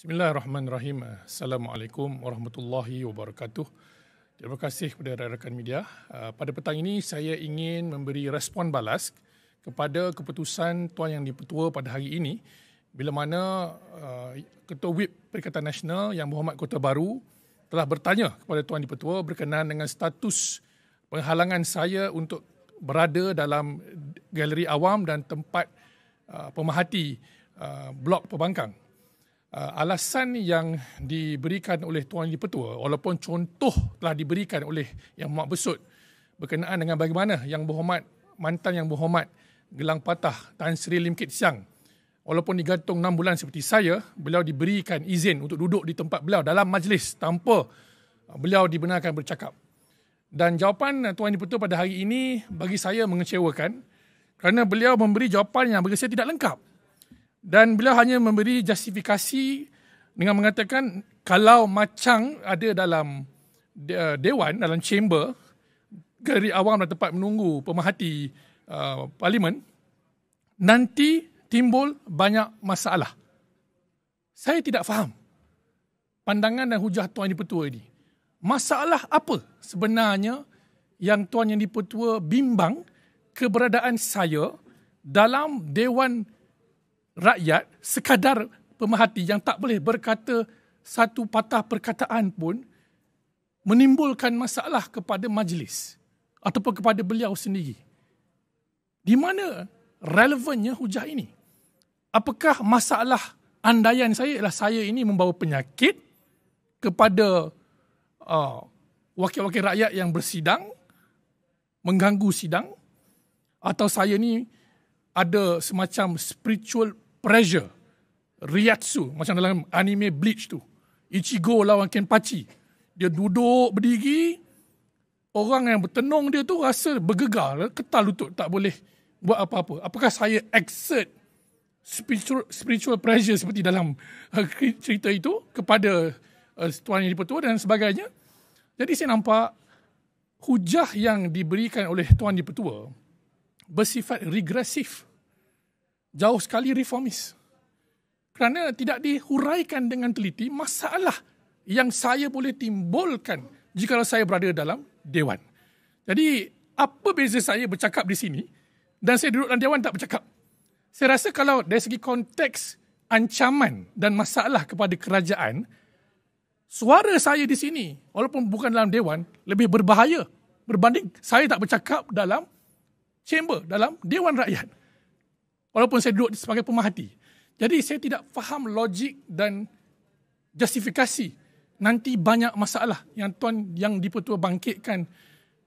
Bismillahirrahmanirrahim. Assalamualaikum warahmatullahi wabarakatuh. Terima kasih kepada rakan-rakan media. Pada petang ini saya ingin memberi respon balas kepada keputusan Tuan Yang di-Pertua pada hari ini bila mana Ketua Whip Perikatan Nasional Yang Berhormat Kota Baru telah bertanya kepada Tuan di-Pertua berkenaan dengan status penghalangan saya untuk berada dalam galeri awam dan tempat pemerhati blok Pembangkang. Alasan yang diberikan oleh Tuan di-Pertua, walaupun contoh telah diberikan oleh Yang Berhormat Besut berkenaan dengan bagaimana mantan Yang Berhormat Gelang Patah Tan Sri Lim Kit Siang, walaupun digantung 6 bulan seperti saya, beliau diberikan izin untuk duduk di tempat beliau dalam majlis tanpa beliau dibenarkan bercakap. Dan jawapan Tuan di-Pertua pada hari ini bagi saya mengecewakan kerana beliau memberi jawapan yang bagi saya tidak lengkap. Dan beliau hanya memberi justifikasi dengan mengatakan kalau macang ada dalam dewan, dalam chamber, galeri awam dan tempat menunggu pemerhati parlimen, nanti timbul banyak masalah. Saya tidak faham pandangan dan hujah Tuan Yang di-Pertua ini. Masalah apa sebenarnya yang Tuan Yang di-Pertua bimbang keberadaan saya dalam Dewan Rakyat sekadar pemerhati yang tak boleh berkata satu patah perkataan pun menimbulkan masalah kepada majlis ataupun kepada beliau sendiri? Di mana relevannya hujah ini? Apakah masalah andaian saya ialah saya ini membawa penyakit kepada wakil-wakil rakyat yang bersidang, mengganggu sidang, atau saya ni ada semacam spiritual pressure, Reiatsu, macam dalam anime Bleach tu, Ichigo lawan Kenpachi. Dia duduk berdiri, orang yang bertenung dia tu rasa bergegar, ketal lutut, tak boleh buat apa-apa. Apakah saya exert spiritual pressure seperti dalam cerita itu kepada Tuan Yang di-Pertua dan sebagainya? Jadi saya nampak hujah yang diberikan oleh Tuan di-Pertua bersifat regresif, jauh sekali reformis, kerana tidak dihuraikan dengan teliti masalah yang saya boleh timbulkan jika saya berada dalam dewan. Jadi apa beza saya bercakap di sini dan saya duduk dalam dewan tak bercakap? Saya rasa kalau dari segi konteks ancaman dan masalah kepada kerajaan, suara saya di sini walaupun bukan dalam dewan lebih berbahaya berbanding saya tak bercakap dalam chamber, dalam Dewan Rakyat, walaupun saya duduk sebagai pemerhati. Jadi saya tidak faham logik dan justifikasi nanti banyak masalah yang Tuan Yang di-Pertua bangkitkan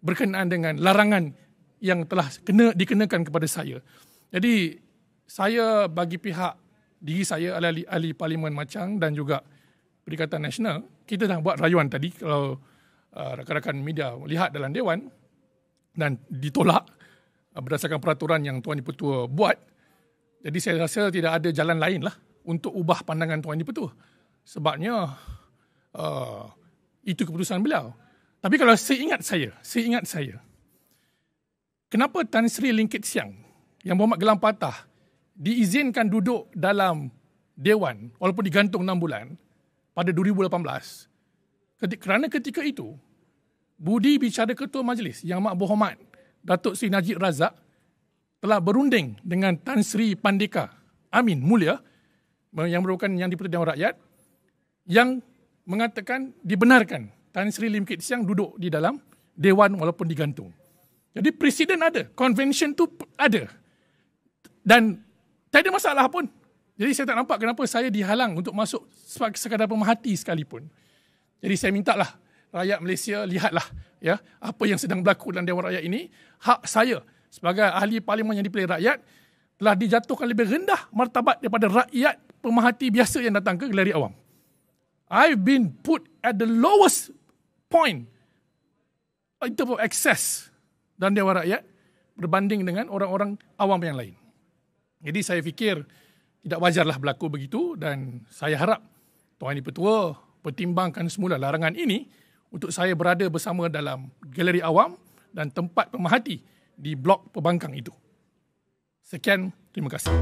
berkenaan dengan larangan yang telah dikenakan kepada saya. Jadi saya bagi pihak diri saya ahli Parlimen Machang dan juga Perikatan Nasional, kita dah buat rayuan tadi kalau rakan-rakan media lihat dalam Dewan dan ditolak berdasarkan peraturan yang Tuan di-Pertua buat. Jadi saya rasa tidak ada jalan lain lah untuk ubah pandangan Tuan di-Pertua. Sebabnya itu keputusan beliau. Tapi kalau seingat saya, kenapa Tan Sri Lim Kit Siang Yang Berhormat Gelang Patah diizinkan duduk dalam Dewan walaupun digantung 6 bulan pada 2018? Kerana ketika itu budi bicara Ketua Majlis Yang Amat Berhormat Datuk Seri Najib Razak telah berunding dengan Tan Sri Pandeka Amin Mulia yang merupakan Yang di-Pertua Dewan Rakyat yang mengatakan dibenarkan Tan Sri Lim Kit Siang duduk di dalam Dewan walaupun digantung. Jadi presiden ada, convention tu ada dan tak ada masalah pun. Jadi saya tak nampak kenapa saya dihalang untuk masuk sekadar pemerhati sekalipun. Jadi saya mintalah rakyat Malaysia lihatlah ya apa yang sedang berlaku dalam Dewan Rakyat ini. Hak saya sebagai ahli parlimen yang dipilih rakyat telah dijatuhkan lebih rendah martabat daripada rakyat pemerhati biasa yang datang ke galeri awam. I've been put at the lowest point in terms of access dalam Dewan Rakyat berbanding dengan orang-orang awam yang lain. Jadi saya fikir tidak wajarlah berlaku begitu dan saya harap Tuan di-Pertua pertimbangkan semula larangan ini untuk saya berada bersama dalam galeri awam dan tempat pemerhati di blok Pembangkang itu. Sekian, terima kasih.